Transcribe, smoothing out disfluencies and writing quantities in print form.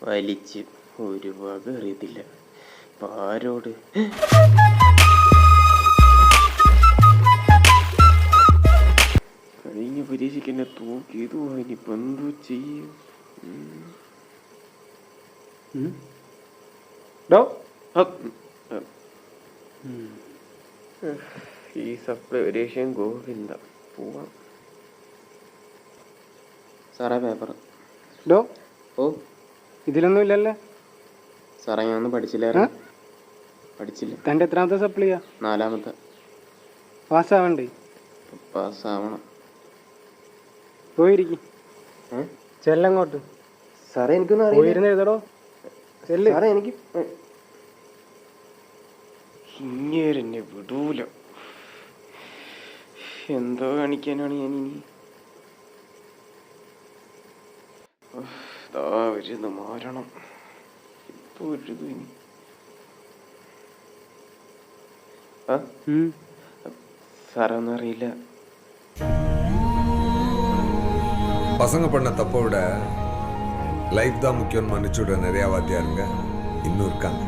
വലിച്ച് ഒരു വക അറിയത്തില്ല. ആരോട് കഴിഞ്ഞ പരീക്ഷയ്ക്ക് എന്നെ തൂക്കിയത് ഇനിയിപ്പോൾ എന്തോ ചെയ്യും? ഈ സപ്ലൈ പരീക്ഷയും ഗോവിന്ദ പോവാം. സാറേ പേപ്പർ. ഓ ഇതിലൊന്നും ഇല്ലല്ലേ സാറേ? ഞാനൊന്നും പഠിച്ചില്ലായിരുന്നു. പഠിച്ചില്ല. തൻ്റെ എത്രാമത്തെ സപ്ലിയാ? 4ാമത്തെ. പാസ്സാവണ്ടേ? പാസ്സാവണം. പോയിരിക്കും. ചെല്ലങ്ങോട്ട്. സാറേ എനിക്കൊന്നും അറിയില്ല. എഴുതടോ. സാറേ എനിക്ക് ഇങ്ങനെ വിടൂല. എന്തോ കാണിക്കാനാണ് ഞാൻ ഇനി? വരുന്നു മാറണം. ഇപ്പൊ ഒരു ഇനി സാറേ ഒന്നും അറിയില്ല. பசங்க பண்ண தப்பை விட லைஃப் தான் முக்கியம்னு மன்னிச்சுட நிறையா வாத்தியாருங்க இன்னும் இருக்காங்க.